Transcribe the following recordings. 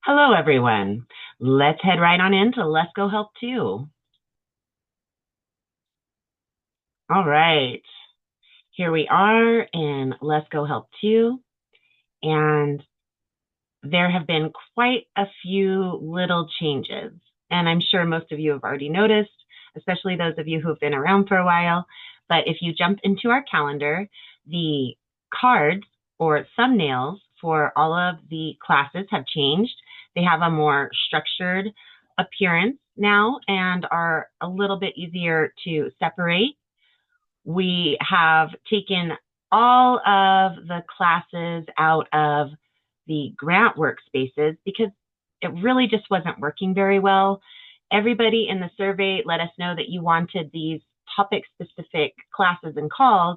Hello, everyone. Let's head right on into Lesko Help 2. All right, here we are in Lesko Help 2, and there have been quite a few little changes, and I'm sure most of you have already noticed, especially those of you who have been around for a while. But if you jump into our calendar, the cards or thumbnails for all of the classes have changed. They have a more structured appearance now and are a little bit easier to separate. We have taken all of the classes out of the grant workspaces because it really just wasn't working very well. Everybody in the survey let us know that you wanted these topic-specific classes and calls,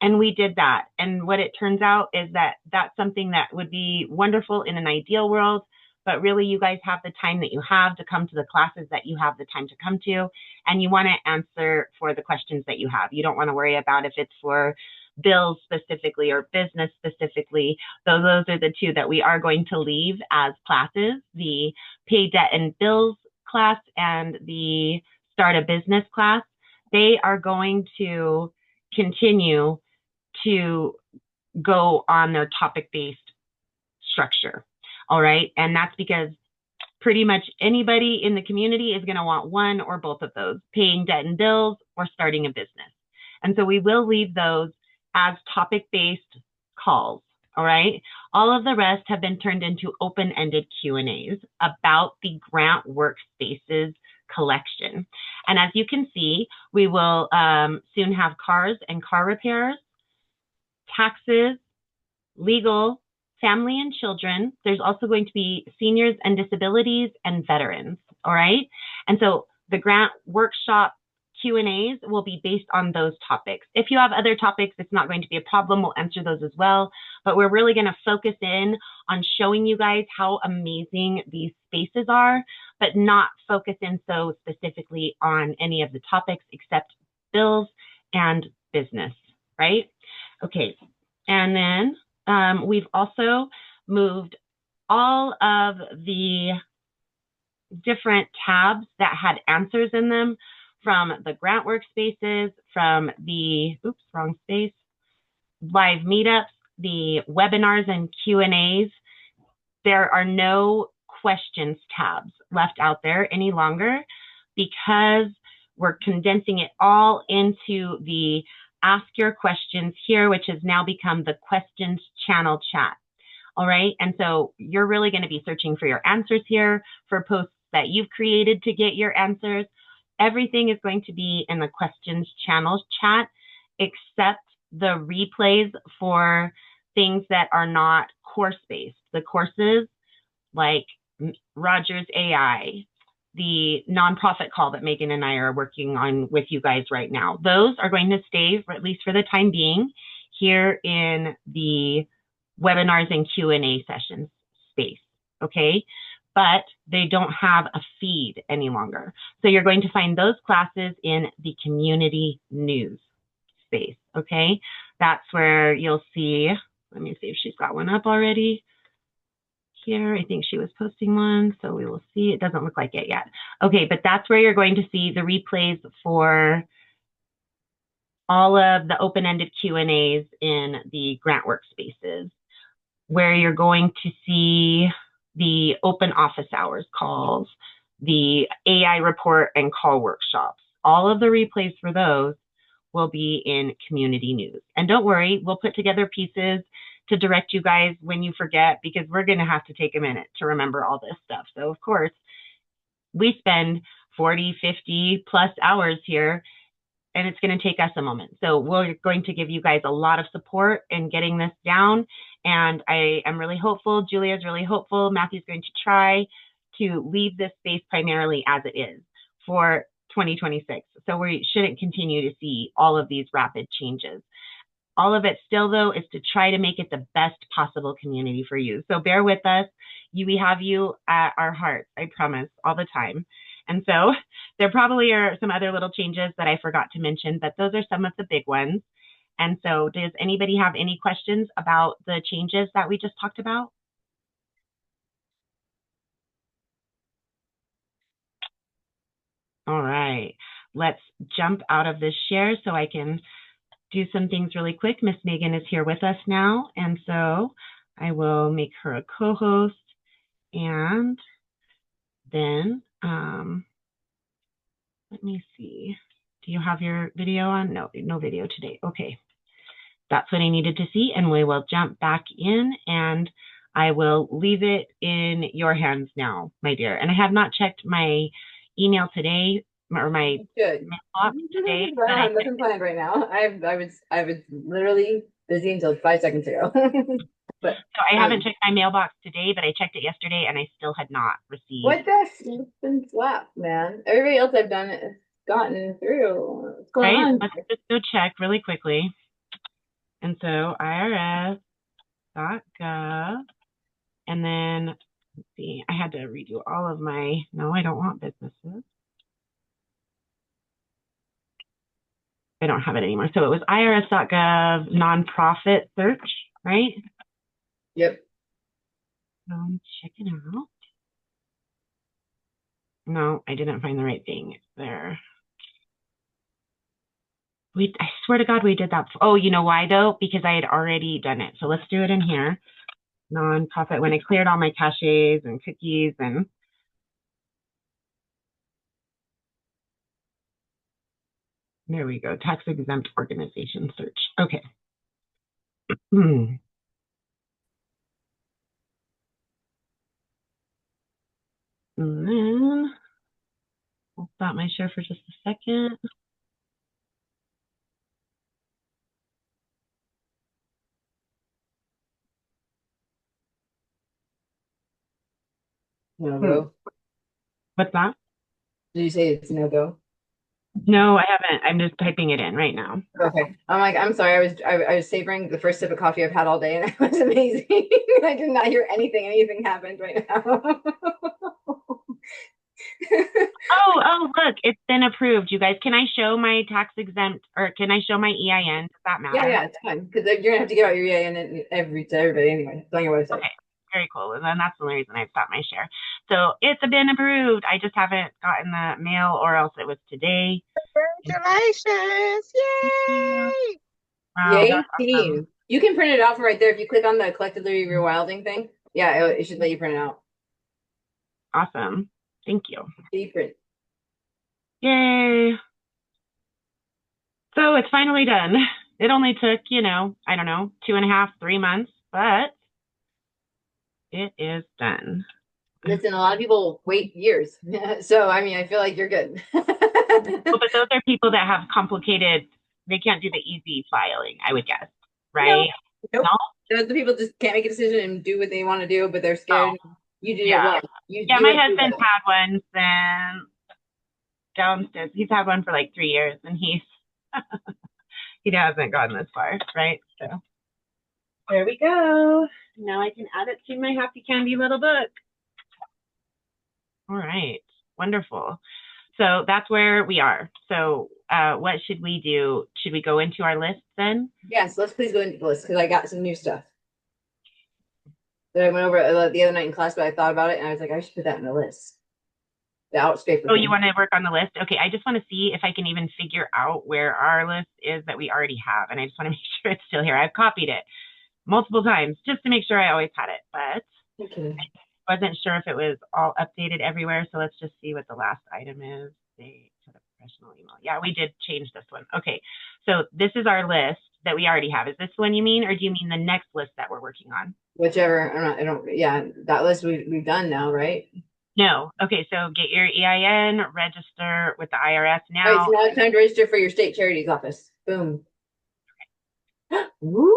and we did that. And what it turns out is that that's something that would be wonderful in an ideal world, but really you guys have the time that you have to come to the classes that you have the time to come to, and you want to answer for the questions that you have. You don't want to worry about if it's for bills specifically or business specifically. So those are the two that we are going to leave as classes, the pay debt and bills class and the start a business class. They are going to continue to go on their topic-based structure. All right. And that's because pretty much anybody in the community is going to want one or both of those, paying debt and bills or starting a business. And so we will leave those as topic-based calls. All right. All of the rest have been turned into open-ended Q&As about the grant workspaces collection. And as you can see, we will soon have cars and car repairs, taxes, legal, family and children. There's also going to be seniors and disabilities and veterans. All right. And so the grant workshop Q&As will be based on those topics. If you have other topics, it's not going to be a problem. We'll answer those as well. But we're really going to focus in on showing you guys how amazing these spaces are, but not focus in so specifically on any of the topics except bills and business, right? Okay. And then we've also moved all of the different tabs that had answers in them from the grant workspaces, from the, wrong space, live meetups, the webinars and Q&As. There are no questions tabs left out there any longer because we're condensing it all into the ask your questions here, which has now become the questions channel chat. All right. And so you're really going to be searching for your answers here for posts that you've created to get your answers. Everything is going to be in the questions channel chat, except the replays for things that are not course-based. The courses like Rogers AI, the nonprofit call that Megan and I are working on with you guys right now. Those are going to stay, for at least for the time being, here in the webinars and Q&A sessions space, okay? But they don't have a feed any longer. So you're going to find those classes in the community news space, okay? That's where you'll see, let me see if she's got one up already. Here, I think she was posting one, so we will see. It doesn't look like it yet. Okay, but that's where you're going to see the replays for all of the open-ended Q&As in the grant workspaces, where you're going to see the open office hours calls, the AI report and call workshops. All of the replays for those will be in community news. And don't worry, we'll put together pieces to direct you guys when you forget, because we're going to have to take a minute to remember all this stuff. So of course, we spend 40, 50 plus hours here, and it's going to take us a moment. So we're going to give you guys a lot of support in getting this down. And I am really hopeful, Julia's really hopeful, Matthew's going to try to leave this space primarily as it is for 2026. So we shouldn't continue to see all of these rapid changes. All of it still, though, is to try to make it the best possible community for you. So bear with us. We have you at our hearts, I promise, all the time. And so there probably are some other little changes that I forgot to mention, but those are some of the big ones. And so does anybody have any questions about the changes that we just talked about? All right, let's jump out of this share so I can do some things really quick. Miss Megan is here with us now, and so I will make her a co-host, and then let me see. Do you have your video on? No, no video today. Okay, that's what I needed to see, and we will jump back in, and I will leave it in your hands now, my dear. And I have not checked my email today or my mailbox today. I don't have nothing planned right now. I was literally busy until 5 seconds ago. But so I haven't checked my mailbox today, but I checked it yesterday and I still had not received. What the been slapped, man? Everybody else I've done it has gotten through. What's going on? Let's just go check really quickly. And so irs.gov, and then let's see, I had to redo all of my, no, I don't want businesses. I don't have it anymore. So it was irs.gov nonprofit search, right? Yep. Check it out. No, I didn't find the right thing. It's there. I swear to God, we did that. Oh, you know why though? Because I had already done it. So let's do it in here. Nonprofit, when I cleared all my caches and cookies and there we go. Tax-exempt organization search. Okay. And then I'll stop my share for just a second. No go. What's that? Did you say it's no go? No, I haven't. I'm just typing it in right now. Okay. I'm sorry. I was savoring the first sip of coffee I've had all day, and it was amazing. I did not hear anything. Anything happened right now. Oh, look, it's been approved. You guys, can I show my tax exempt or can I show my EIN? Does that matter? Yeah, it's fine because you're gonna have to give out your EIN to everybody anyway. It's on your website. Okay, very cool. And then that's the only reason I stopped my share. So it's been approved. I just haven't gotten the mail, or else it was today. Congratulations! Yay! Wow, Yay, awesome. team! You can print it out from right there if you click on the Collectively Rewilding thing. Yeah, it should let you print it out. Awesome. Thank you. Print. Yay. So it's finally done. It only took, I don't know, 2.5, 3 months, but it is done. Listen, a lot of people wait years. So, I mean, I feel like you're good. Well, but those are people that have complicated, they can't do the easy filing, I would guess, right? Nope. No? The people just can't make a decision and do what they want to do, but they're scared. Oh. You did it well. My husband's had one since downstairs. He's had one for like 3 years, and he hasn't gotten this far, right? So there we go. Now I can add it to my happy candy little book. All right, wonderful. So that's where we are. So what should we do? Should we go into our list then? Yes, let's please go into the list because I got some new stuff that I went over the other night in class, but I thought about it and I was like, I should put that in the list. The Outscraper. Oh, you want to work on the list? Okay, I just want to see if I can even figure out where our list is that we already have. And I just want to make sure it's still here. I've copied it multiple times just to make sure I always had it, but okay. I wasn't sure if it was all updated everywhere. So let's just see what the last item is. They put a professional email. Yeah, we did change this one. Okay, so this is our list that we already have. Is this the one you mean, or do you mean the next list that we're working on? Whichever. Yeah, that list we've done now, right? No. Okay, so get your EIN, register with the IRS now. All right, so now it's time to register for your state charities office. Boom. Okay. Woo!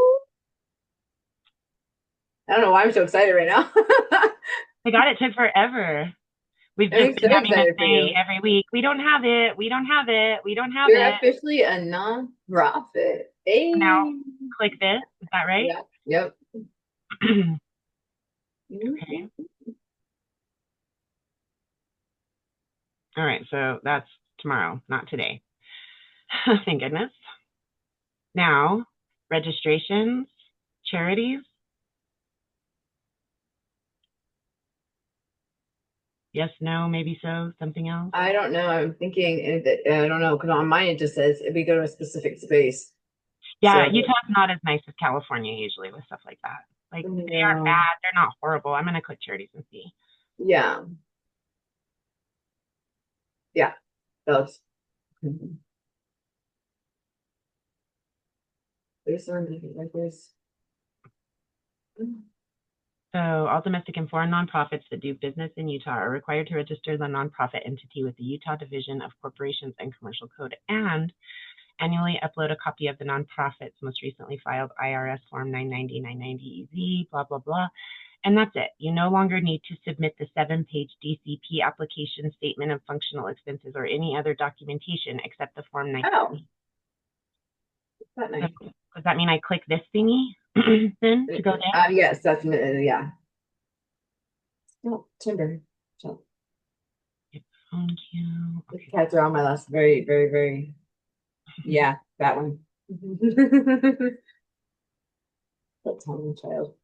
I don't know why I'm so excited right now. My God, it took forever. We've just been having to say every week, we don't have it, we don't have it, we don't have it. You're officially a non-profit. Hey. Now, click this. Is that right? Yeah. Yep. Okay. All right, so that's tomorrow, not today. Thank goodness. Now, registrations, charities. Yes, no, maybe so, something else? I don't know. I'm thinking, I don't know, because on mine it just says if we go to a specific space. Yeah, So, Utah's not as nice as California usually with stuff like that. Like, they aren't yeah. bad, they're not horrible. I'm gonna click charities and see. Yeah. Yeah. Those. Mhm. There's something like this. So all domestic and foreign nonprofits that do business in Utah are required to register the nonprofit entity with the Utah Division of Corporations and Commercial Code and annually upload a copy of the nonprofit's most recently filed IRS Form 990-990-EZ, blah, blah, blah. And that's it. You no longer need to submit the 7-page DCP application statement of functional expenses or any other documentation except the Form 990. Oh, that nice. Does that mean I click this thingy then to go there? Yes, that's yeah. No, timber. So, Thank you. the cats are on my last. Very, very, very. Yeah, that one. That tiny child.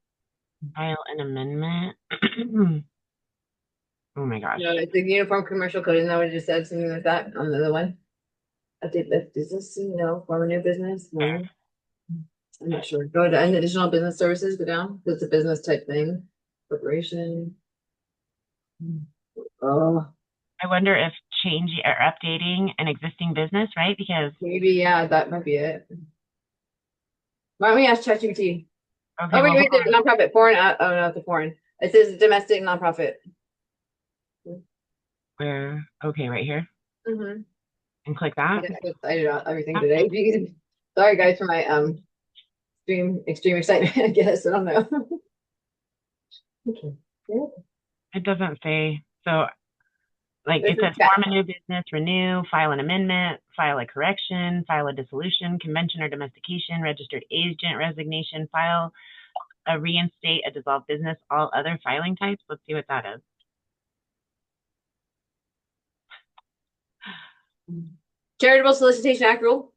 File an amendment. Oh my gosh. No, it's the Uniform Commercial Code. Isn't that what it just said? Something like that on the other one. Update the business, form a new business. No, I'm not sure. Go to additional business services. Go down. It's a business type thing. Corporation. Oh, I wonder if changing or updating an existing business, right? Because maybe yeah, that might be it. Why don't we ask ChatGPT? okay, Oh, wait, well, right there, nonprofit, foreign. Oh, not the foreign. It says domestic nonprofit. where? Okay, right here, Mm-hmm. and click that. I did everything today. Sorry, guys, for my extreme excitement. I guess I don't know. Okay. Yeah. It doesn't say so. Like it says, form a new business, renew, file an amendment, file a correction, file a dissolution, convention or domestication, registered agent resignation, file a reinstate a dissolved business, all other filing types. Let's see what that is. Charitable Solicitation Act rule.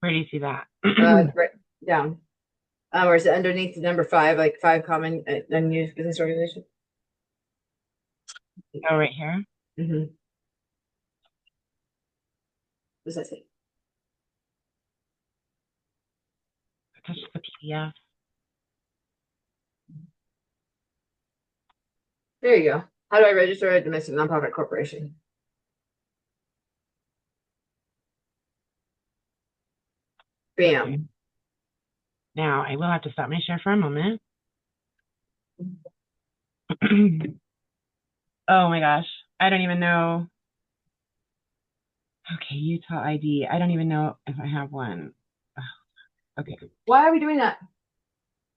Where do you see that? Right down. Or is it underneath number 5, like 5 common unused business organization? Oh, right here. Mm-hmm. What does that say? Touch the PDF. There you go. How do I register a domestic nonprofit corporation? Bam. Okay. Now I will have to stop my share for a moment. Oh my gosh. I don't even know. Okay, Utah ID. I don't even know if I have one. Okay. Why are we doing that?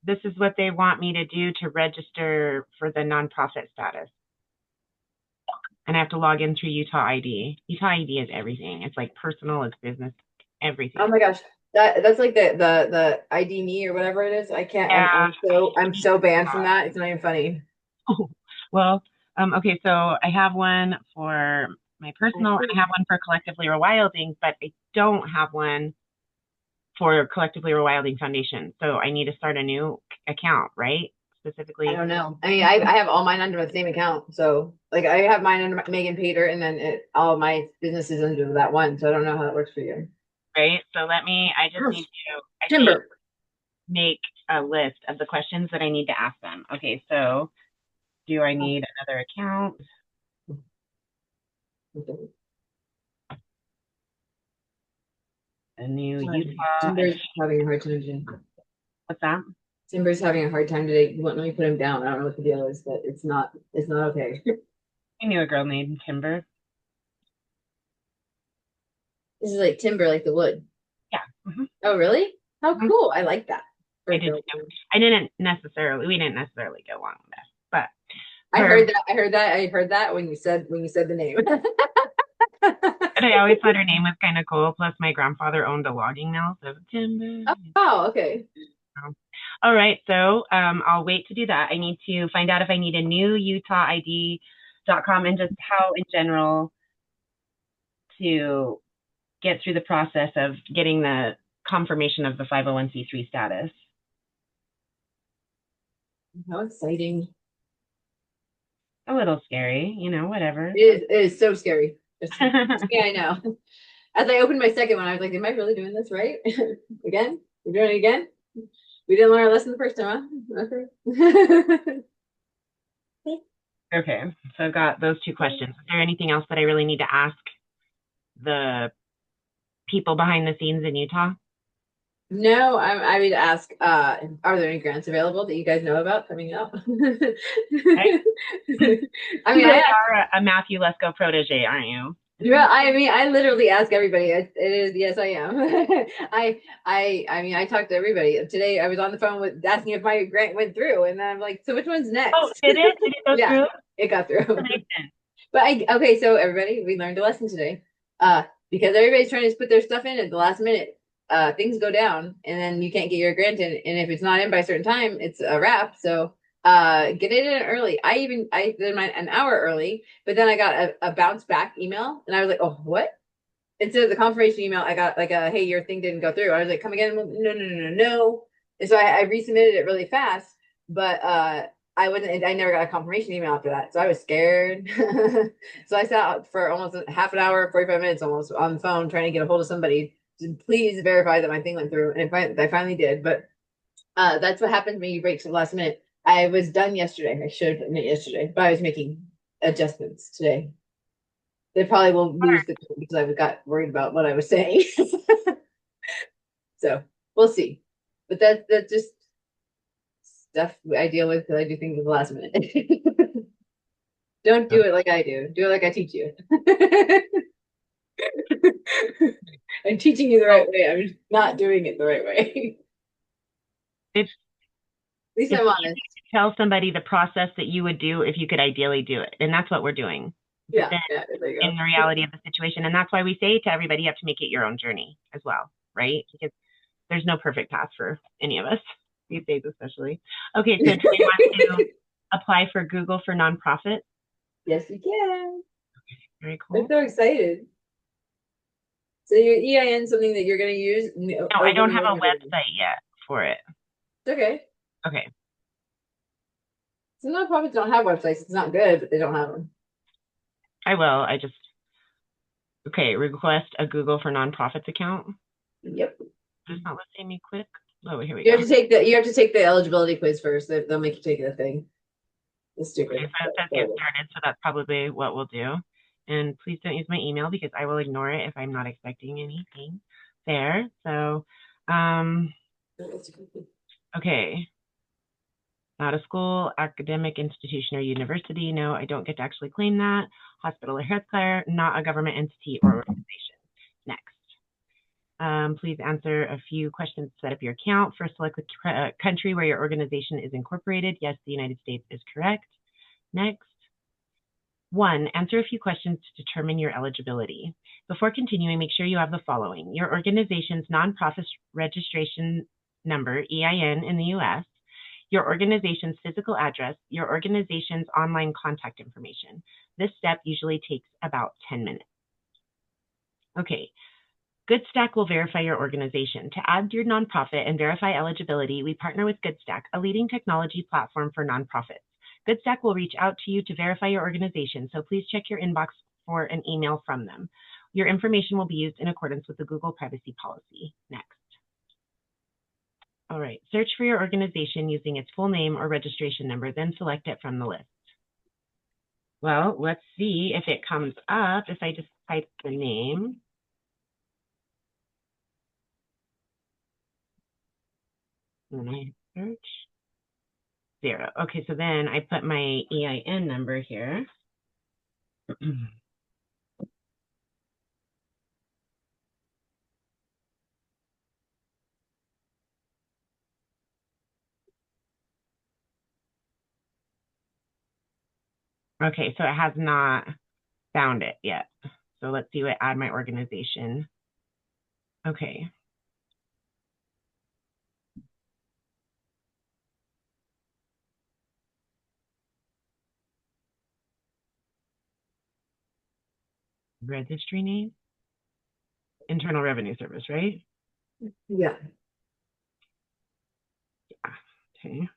This is what they want me to do to register for the nonprofit status. And I have to log in through Utah ID. Utah ID is everything. It's like personal, it's business, everything. Oh my gosh. That's like the ID me or whatever it is. I can't. Yeah. I'm so banned from that. It's not even funny. Oh, well, okay, so I have one for my personal, and I have one for Collectively Rewilding, but I don't have one for Collectively Rewilding Foundation. So I need to start a new account, right? Specifically. I don't know. I mean, I have all mine under the same account. So like I have mine under Megan Pater, and then all my businesses under that one. So I don't know how that works for you. Right. So I just need to Timber. Make a list of the questions that I need to ask them. Okay, so do I need another account? A new Utah. Timber's having a hard time. What's that? Timber's having a hard time today. You won't let me put him down. I don't know what the deal is, but it's not okay. I knew a girl named Timber. This is like timber, like the wood. Yeah. Mm-hmm. Oh, really? How cool! I like that. We didn't necessarily go on with this, but I heard that when you said the name. But I always thought her name was kind of cool. Plus, my grandfather owned a logging mill, so Timber. Oh, okay. All right, so I'll wait to do that. I need to find out if I need a new UtahID.com and just how in general to get through the process of getting the confirmation of the 501c3 status. How exciting. a little scary, you know, whatever. It is so scary. Yeah, I know. As I opened my second one, I was like, am I really doing this right? Again? We're doing it again? We didn't learn our lesson the first time, huh? Okay. Okay, so I've got those two questions. Is there anything else that I really need to ask the people behind the scenes in Utah? No, I would ask, are there any grants available that you guys know about coming up? Right? I You mean, really are a Matthew Lesko protege, aren't you? yeah, I mean, I literally ask everybody. It is, yes, I am. I mean, I talked to everybody today. I was on the phone with asking if my grant went through, and then I'm like, so which one's Oh, next? did it? Did it go Yeah, through? it got through. Amazing. But okay, so everybody, we learned a lesson today. Because everybody's trying to put their stuff in at the last minute, things go down, and then you can't get your grant in. And if it's not in by a certain time, it's a wrap. So get it in early. I did mine an hour early, but then I got a bounce back email, and I was like, oh, what? Instead of the confirmation email, I got like a, hey, your thing didn't go through. I was like, come again? No, no, no, no, no. And so I resubmitted it really fast, but I never got a confirmation email after that. So I was scared. So I sat for almost half an hour, 45 minutes almost on the phone trying to get a hold of somebody to please verify that my thing went through. And I finally did. But that's what happens when you break to the last minute. I was done yesterday. I should have done it yesterday, but I was making adjustments today. They probably will lose the because I got worried about what I was saying. So we'll see. But that's just stuff I deal with because I do things at the last minute. Don't do it like I do. Do it like I teach you. I'm teaching you the right way. I'm just not doing it the right way. It's At least it's I'm easy honest. to tell somebody the process that you would do if you could ideally do it, and that's what we're doing. But Yeah, then, yeah, there you in go. the reality of the situation, and that's why we say to everybody, you have to make it your own journey as well, right? Because there's no perfect path for any of us these days, especially. Okay, so do they want to apply for Google for nonprofit? Yes, you can. Very I'm cool. so excited. So your EIN something that you're going to use No, I over don't and have a over again. website yet for it. It's okay. Okay, Some nonprofits don't have websites. It's not good, but they don't have them. I will. Okay, request a Google for nonprofits account. Yep. Does not letting me click. Oh, here we You go. have to take the eligibility quiz first. They'll make you take the thing. It's stupid. Okay, so it says get started, so that's probably what we'll do. And please don't use my email because I will ignore it if I'm not expecting anything there. So, okay. Not a school, academic institution, or university. No, I don't get to actually claim that. Hospital or healthcare, not a government entity or organization. Next. Please answer a few questions to set up your account. First, select the country where your organization is incorporated. Yes, the United States is correct. Next. 1. Answer a few questions to determine your eligibility. Before continuing, make sure you have the following: your organization's nonprofit registration number, EIN, in the U.S., your organization's physical address, your organization's online contact information. This step usually takes about 10 minutes. Okay. GoodStack will verify your organization. To add your nonprofit and verify eligibility, we partner with GoodStack, a leading technology platform for nonprofits. GoodStack will reach out to you to verify your organization, so please check your inbox for an email from them. Your information will be used in accordance with the Google privacy policy. Next. All right, search for your organization using its full name or registration number, then select it from the list. Well, let's see if it comes up if I just type the name. And I search. 0. Okay, so then I put my EIN number here. Okay, so it has not found it yet. So let's see what add my organization. Okay. Registry name? Internal Revenue Service, right? Yeah. Yeah. Okay.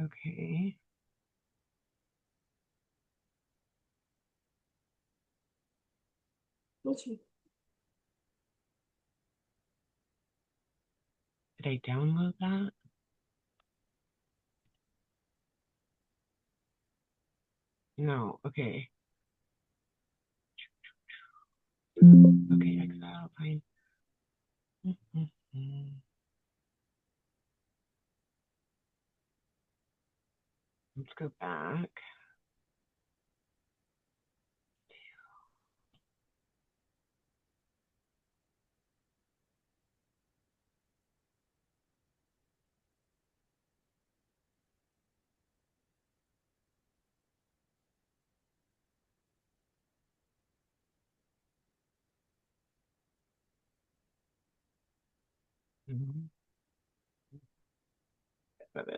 Okay. Did I download that? No. Okay. Okay, exile, fine. Let's go back.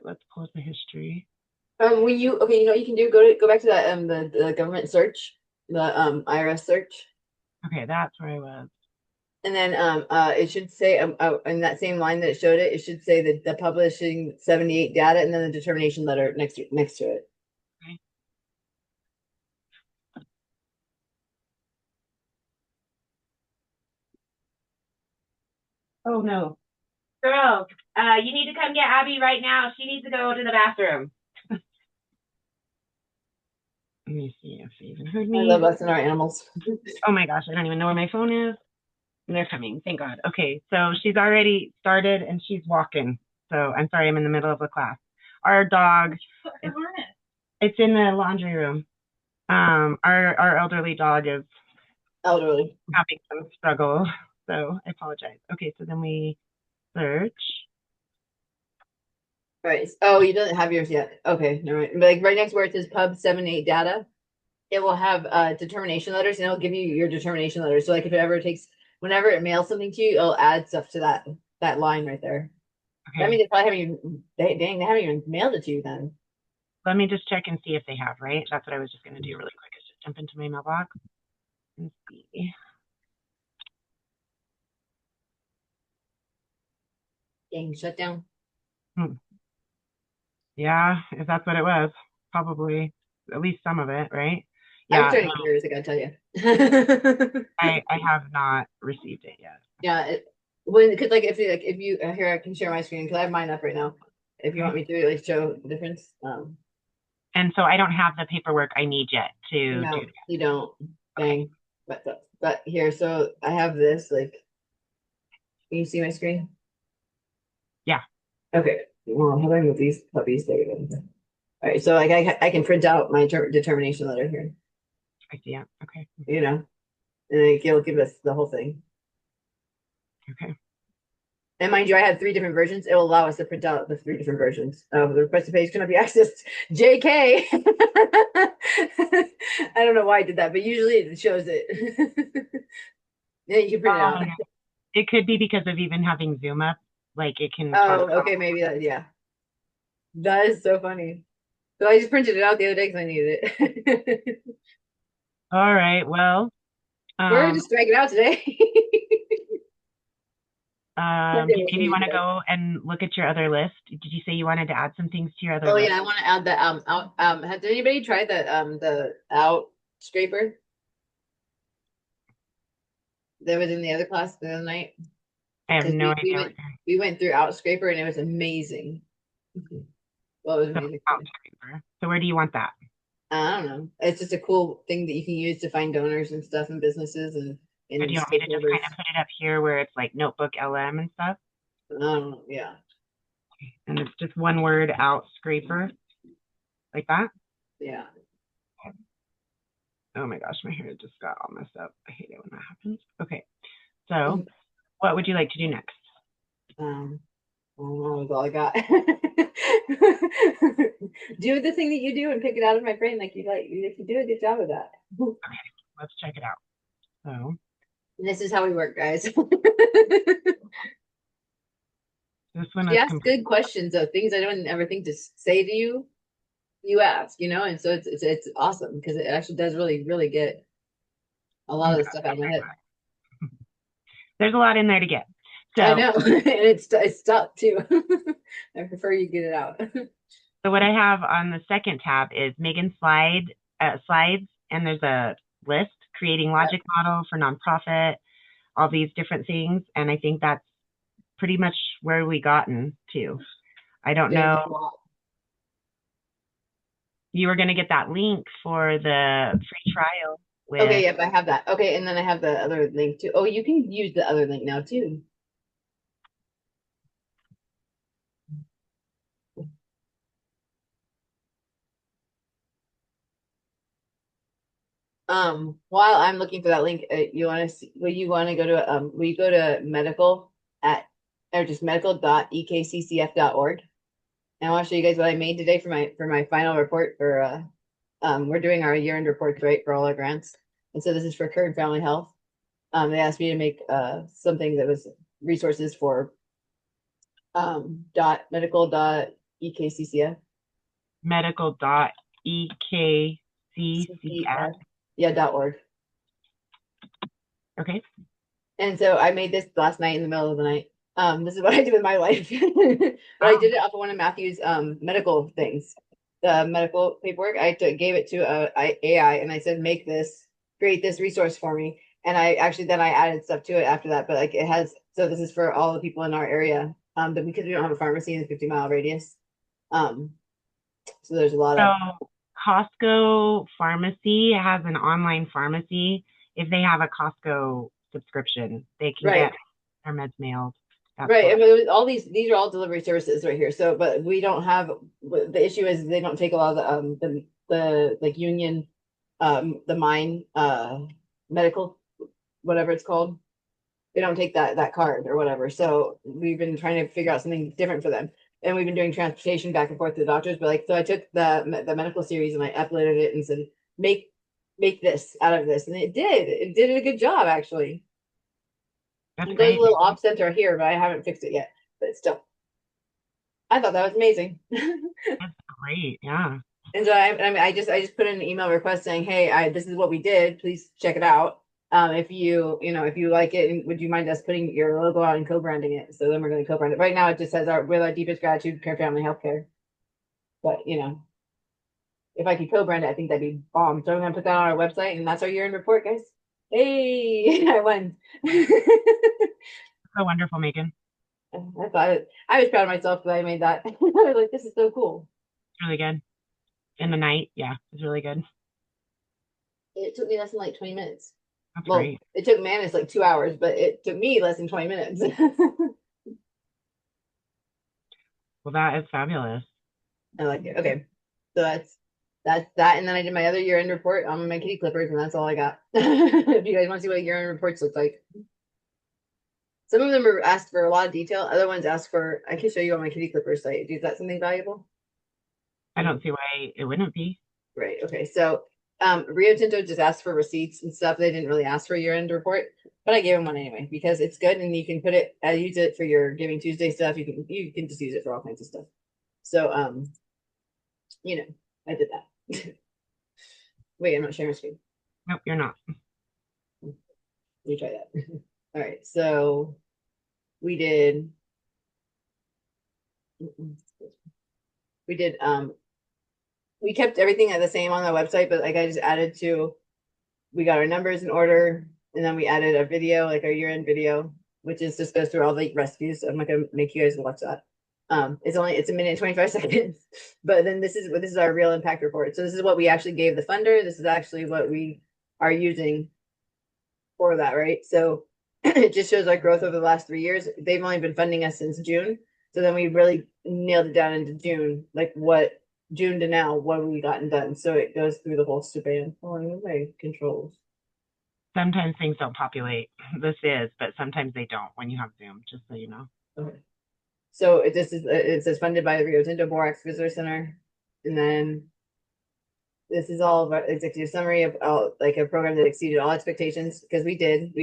Let's close the history. When you okay, you know what you can do? Go back to that the government search, the IRS search. Okay, that's where I was. And then it should say in that same line that it showed it, it should say that the publishing 78 data and then the determination letter next to it. Okay. Oh no. Girls, you need to come get Abby right now. She needs to go to the bathroom. Let me see if they even heard me. I love us and our animals. Oh my gosh, I don't even know where my phone is. They're coming, thank God. Okay, so she's already started and she's walking. So I'm sorry, I'm in the middle of a class. Our dog, it's in the laundry room. Our elderly dog is Elderly. having some struggle, so I apologize. Okay, so then we search. Right. Oh, you don't have yours yet. Okay, no, right. Like right next where it says pub 78 data, it will have determination letters and it'll give you your determination letters. So like if it ever takes whenever it mails something to you, it'll add stuff to that line right there. Okay. That means they probably haven't even they haven't even mailed it to you then. Let me just check and see if they have, right? That's what I was just gonna do really quick, is just jump into my mailbox and see. Dang, shut down. Yeah, if that's what it was, probably at least some of it, right? I'm Yeah, turning curious, I gotta tell you. I have not received it yet. Yeah, because like if you here I can share my screen because I have mine up right now. If you want me to like show the difference, And so I don't have the paperwork I need yet to no, do that. you don't. Dang, but here, so I have this. Like, can you see my screen? Yeah. Okay. Well, how do I move these puppies? There we go. All right, so like I can print out my determination letter here. I see it. Okay. You know, and it'll give us the whole thing. Okay. And mind you, I had 3 different versions. It will allow us to print out the 3 different versions. The requested page cannot be accessed. JK. I don't know why I did that, but usually it shows it. Yeah, you can print it out. It could be because of even having Zoom up. Like it can. Oh, okay, maybe that. Yeah, that is so funny. So I just printed it out the other day because I needed it. All right. Well. We're just striking out today. Maybe you want to go and look at your other list. Did you say you wanted to add some things to your other Oh list? yeah, I want to add the has anybody tried the Outscraper that was in the other class the other night? I have no idea. We went through Outscraper and it was amazing. Well, it was amazing. So where do you want that? I don't know. It's just a cool thing that you can use to find donors and stuff and businesses and do you want me to just kind of put it up here where it's like Notebook LM and stuff? Yeah. And it's just one word, Outscraper, like that? Yeah. Oh my gosh, my hair just got all messed up. I hate it when that happens. Okay, so what would you like to do next? I don't know, that's all I got. Do the thing that you do and pick it out of my brain like you like. You do a good job of that. Okay, let's check it out. So this is how we work, guys. This one is good questions of things I don't ever think to say to you. You ask, and so it's awesome because it actually does really get a lot of the stuff out of my head. There's a lot in there to get. So I know, and it's tough too. I prefer you get it out. So what I have on the second tab is Megan slides, and there's a list creating logic model for nonprofit, all these different things, and I think that's pretty much where we gotten to. I don't know. You were going to get that link for the free trial. Okay, yep, I have that. Okay, and then I have the other link too. Oh, you can use the other link now too. While I'm looking for that link, you want to see, will you want to go to will you go to medical at or just medical.ekccf.org? And I want to show you guys what I made today for my final report for we're doing our year-end reports, right, for all our grants. And so this is for current family health. They asked me to make something that was resources for medical.ekccf. Medical.ekccf. Yeah, .org. Okay. And so I made this last night in the middle of the night. This is what I do with my life. But I did it off of one of Matthew's medical things, the medical paperwork. I gave it to AI and I said, make this, create this resource for me. And I actually then I added stuff to it after that. But like it has, so this is for all the people in our area. But because we don't have a pharmacy in a 50-mile radius, so there's a lot of. Costco Pharmacy has an online pharmacy. If they have a Costco subscription, they can get their meds mailed. Right, and all these are all delivery services right here. So, but we don't have. The issue is they don't take a lot of the like union, the mine, medical, whatever it's called. They don't take that card or whatever. So we've been trying to figure out something different for them, and we've been doing transportation back and forth to the doctors. But like, so I took the medical series and I uploaded it and said make this out of this, and it did. It did a good job actually. There's a little off center here, but I haven't fixed it yet. But still, I thought that was amazing. That's great, yeah. And so I just put in an email request saying, hey, this is what we did. Please check it out. If you like it, would you mind us putting your logo out and co-branding it? So then we're going to co-brand it. Right now, it just says with our deepest gratitude, Care Family Healthcare. But if I could co-brand it, I think that'd be bomb. So I'm going to put that on our website, and that's our year-end report, guys. Hey, I won. So wonderful, Megan. I thought I was proud of myself that I made that. I was like, this is so cool. It's really good. In the night, yeah, it's really good. It took me less than like 20 minutes. That's great. It took Manus like 2 hours, but it took me less than 20 minutes. Well, that is fabulous. I like it. Okay, so that's that, and then I did my other year-end report on my kitty clippers, and that's all I got. If you guys want to see what year-end reports look like. Some of them are asked for a lot of detail. Other ones ask for, I can show you on my kitty clipper site. Is that something valuable? I don't see why it wouldn't be. Right. Okay. So Rio Tinto just asked for receipts and stuff. They didn't really ask for a year-end report, but I gave them one anyway because it's good and you can put it. I use it for your Giving Tuesday stuff. You can just use it for all kinds of stuff. So I did that. Wait, I'm not sharing my screen. Nope, you're not. Let me try that. All right. So we did. We kept everything at the same on the website, but like I just added we got our numbers in order, and then we added a video, like our year-end video, which is just goes through all the recipes. I'm not gonna make you guys watch that. It's a minute and 25 seconds, but then this is our real impact report. So this is what we actually gave the funder. This is actually what we are using for that, right? So it just shows our growth over the last 3 years. They've only been funding us since June. So then we really nailed it down into June, like what June to now, what have we gotten done? So it goes through the whole span. Oh, my controls. Sometimes things don't populate. This is, but sometimes they don't when you have Zoom, just so you know. Okay. So it says funded by the Rio Tinto Borax Visitor Center. And then this is all of our executive summary of like a program that exceeded all expectations because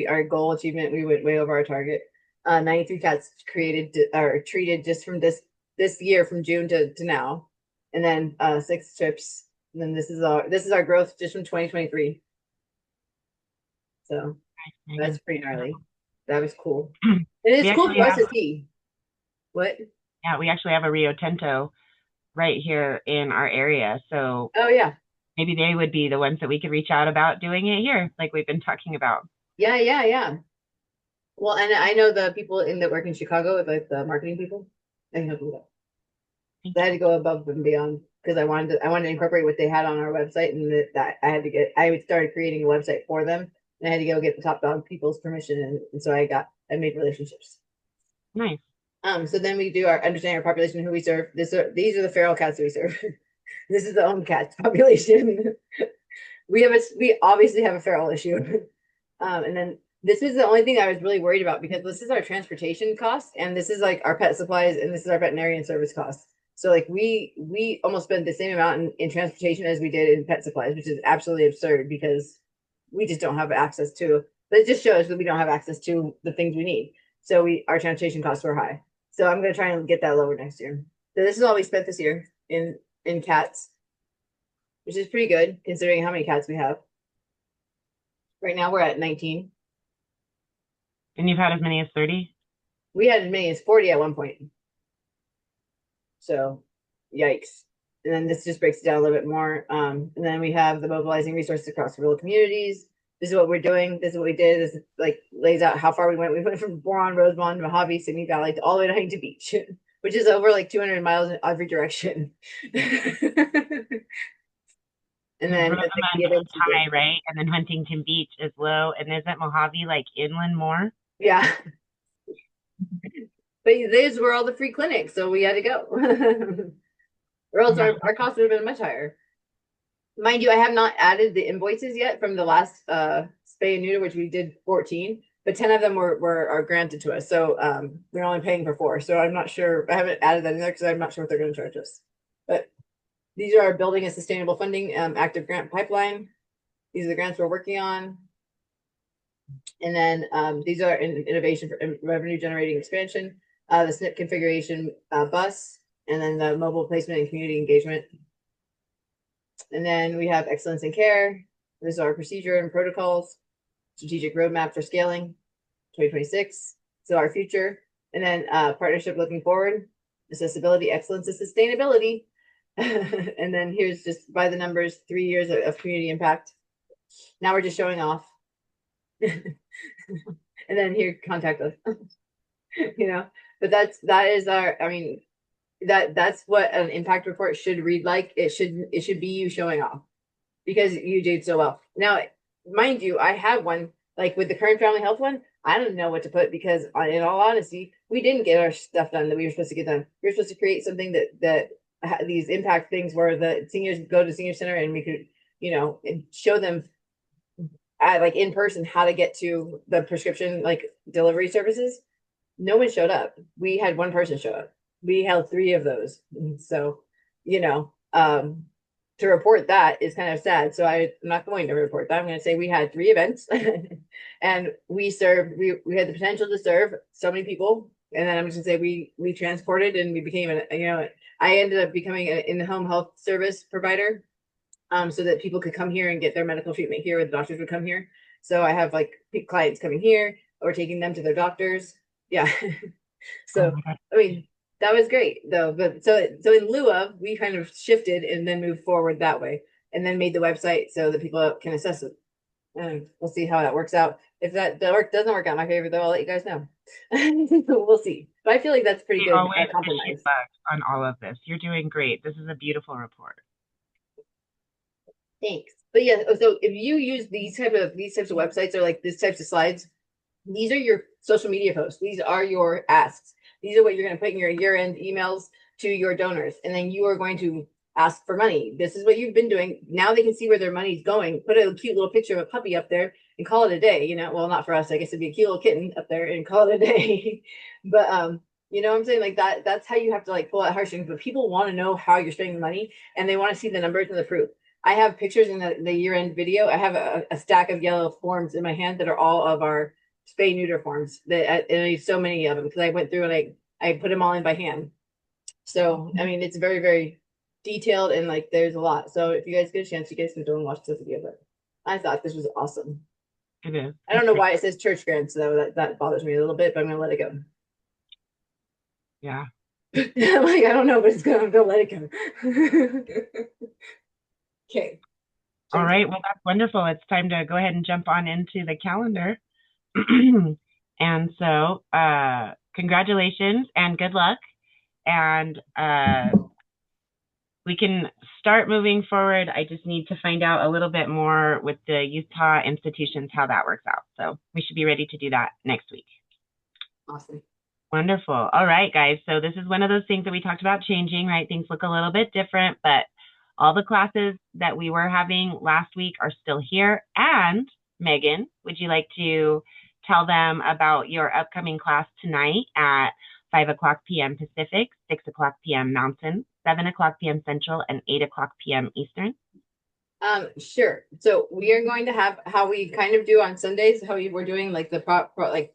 our goal achievement, we went way over our target. 93 cats created or treated just from this year from June to now. And then 6 trips. And then this is our growth just from 2023. So that's pretty gnarly. That was cool. And it's cool for us to see. What? Yeah, we actually have a Rio Tinto right here in our area. So Oh yeah. maybe they would be the ones that we could reach out about doing it here, like we've been talking about. Yeah, yeah, yeah. Well, and I know the people in that work in Chicago with like the marketing people. I can help you with that. Thank I had you. to go above and beyond because I wanted to incorporate what they had on our website, and that I started creating a website for them, and I had to go get the top dog people's permission, and so I made relationships. Nice. So then we do our understanding our population, who we serve. These are the feral cats that we serve. This is the owned cat population. We obviously have a feral issue. And then this is the only thing I was really worried about because this is our transportation cost, and this is like our pet supplies, and this is our veterinarian service costs. So like we almost spend the same amount in transportation as we did in pet supplies, which is absolutely absurd because we just don't have access to. But it just shows that we don't have access to the things we need. So our transportation costs were high. So I'm going to try and get that lower next year. So this is all we spent this year in cats, which is pretty good considering how many cats we have. Right now we're at 19. And you've had as many as 30? We had as many as 40 at one point. So yikes. And then this just breaks it down a little bit more. And then we have the mobilizing resources across rural communities. This is what we're doing. This is what we did. This like lays out how far we went. We went from Boron, Rosemont, Mojave, Sydney Valley, to all the way to Huntington Beach, which is over like 200 miles in every direction. And then Rosamond the is events we did. high, right? And then Huntington Beach is low. And isn't Mojave like inland more? Yeah. But these were all the free clinics, so we had to go. Or else Yeah. our costs would have been much higher. Mind you, I have not added the invoices yet from the last spay and neuter, which we did 14, but 10 of them are granted to us. So we're only paying for 4. So I'm not sure. I haven't added that in there because I'm not sure what they're going to charge us. But these are our building a sustainable funding active grant pipeline. These are the grants we're working on. And then these are innovation for revenue generating expansion, the SNP configuration bus, and then the mobile placement and community engagement. And then we have excellence in care. This is our procedure and protocols, strategic roadmap for scaling, 2026. So our future, and then partnership looking forward, accessibility, excellence, and sustainability. And then here's just by the numbers, 3 years of community impact. Now we're just showing off. And then here, contact us. But that is our, I mean, that's what an impact report should read like. It should be you showing off because you did so well. Now, mind you, I have one like with the current family health one. I don't know what to put because, in all honesty, we didn't get our stuff done that we were supposed to get done. We were supposed to create something that these impact things where the seniors go to senior center and we could, show them like in person how to get to the prescription like delivery services. No one showed up. We had one person show up. We held 3 of those. So, to report that is kind of sad. So I'm not going to report that. I'm going to say we had 3 events and we had the potential to serve so many people. And then I'm just going to say we transported and we became I ended up becoming an in-home health service provider so that people could come here and get their medical treatment here, or the doctors would come here. So I have like clients coming here or taking them to their doctors. Yeah. So, I mean, that was great though. But so in lieu of, we kind of shifted and then moved forward that way and then made the website so that people can assess it. And we'll see how that works out. If the work doesn't work out in my favor, though, I'll let you guys know. We'll see. But I feel like that's pretty We good always wish you compromise. luck on all of this. You're doing great. This is a beautiful report. Thanks. But yeah, so if you use these types of websites or like these types of slides, these are your social media posts. These are your asks. These are what you're going to put in your year-end emails to your donors. And then you are going to ask for money. This is what you've been doing. Now they can see where their money's going. Put a cute little picture of a puppy up there and call it a day. Well, not for us. I guess it'd be a cute little kitten up there and call it a day. But you know what I'm saying? Like that's how you have to like pull out heartstrings. But people want to know how you're spending the money and they want to see the numbers and the proof. I have pictures in the year-end video. I have a stack of yellow forms in my hand that are all of our spay neuter forms that and I use so many of them because I went through and I put them all in by hand. So I mean it's very, very detailed and like there's a lot. So if you guys get a chance, you guys can go and watch the video. But I thought this was awesome. It is. I don't know why it says church grants though. That bothers me a little bit, but I'm gonna let it go. Yeah. I'm like, I don't know, but I'm gonna let it go. Okay. All right. Well, that's wonderful. It's time to go ahead and jump on into the calendar. And so, congratulations and good luck. And we can start moving forward. I just need to find out a little bit more with the Utah institutions how that works out. So we should be ready to do that next week. Awesome. Wonderful. All right, guys. So this is one of those things that we talked about changing, right? Things look a little bit different, but all the classes that we were having last week are still here. And Megan, would you like to tell them about your upcoming class tonight at 5 o'clock p.m. Pacific, 6 o'clock p.m. Mountain, 7 o'clock p.m. Central, and 8 o'clock p.m. Eastern? Sure. So we are going to have how we kind of do on Sundays, how we were doing like the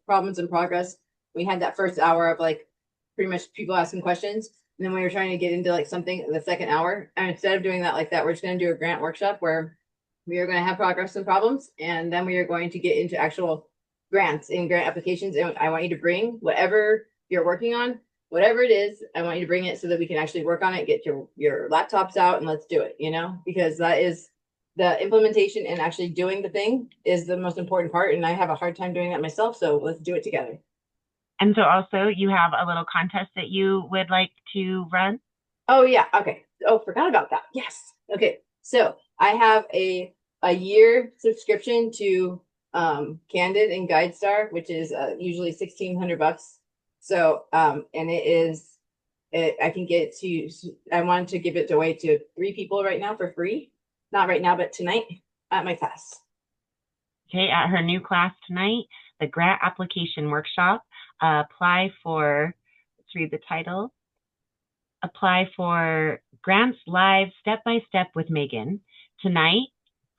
problems in progress. We had that first hour of like pretty much people asking questions. And then we were trying to get into like something in the second hour. And instead of doing that like that, we're just going to do a grant workshop where we are going to have progress and problems. And then we are going to get into actual grants and grant applications. And I want you to bring whatever you're working on, whatever it is, I want you to bring it so that we can actually work on it, get your laptops out and let's do it, because that is the implementation and actually doing the thing is the most important part. And I have a hard time doing that myself. So let's do it together. And so also you have a little contest that you would like to run? Oh yeah. Okay. Oh, forgot about that. Yes. Okay. So I have a year subscription to Candid and GuideStar, which is usually $1,600. So and I can get it to, I wanted to give it away to 3 people right now for free. Not right now, but tonight at my class. Okay, at her new class tonight, the grant application workshop. Apply for, let's read the title. Apply for Grants Live Step by Step with Megan. Tonight,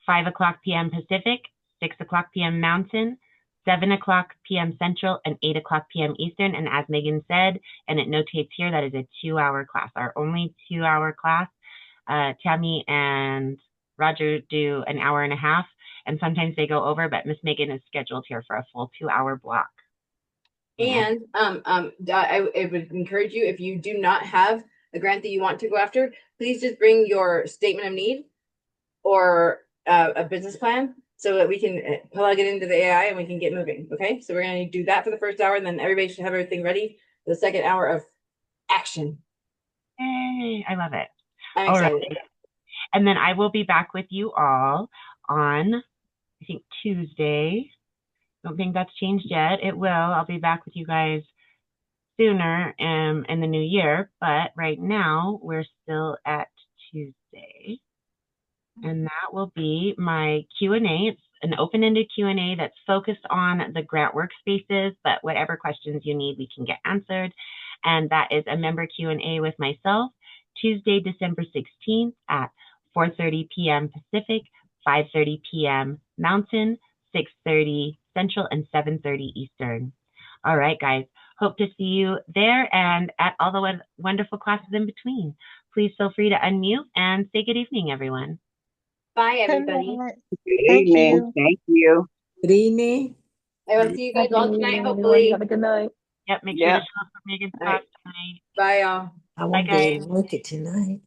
5 o'clock p.m. Pacific, 6 o'clock p.m. Mountain, 7 o'clock p.m. Central, and 8 o'clock p.m. Eastern. And as Megan said, and it notates here, that is a 2-hour class, our only 2-hour class. Tammy and Roger do an hour and a half, and sometimes they go over, but Miss Megan is scheduled here for a full 2-hour block. And I would encourage you, if you do not have a grant that you want to go after, please just bring your statement of need or a business plan so that we can plug it into the AI and we can get moving. Okay, so we're going to do that for the first hour, and then everybody should have everything ready for the second hour of action. Yay, I love it. I'm excited. Right. And then I will be back with you all on, I think, Tuesday. Don't think that's changed yet. It will. I'll be back with you guys sooner in the new year. But right now, we're still at Tuesday. And that will be my Q&A. It's an open-ended Q&A that's focused on the grant workspaces, but whatever questions you need, we can get answered. And that is a member Q&A with myself, Tuesday, December 16th at 4:30 p.m. Pacific, 5:30 p.m. Mountain, 6:30 Central, and 7:30 Eastern. All right, guys. Hope to see you there and at all the wonderful classes in between. Please feel free to unmute and say good evening, everyone. Bye, everybody. Good evening. Thank you. Good evening. I will see you guys all tonight, hopefully. Have a good night. Yep, make sure to show up for Megan's class tonight. Bye, y'all. I won't be able to make it tonight.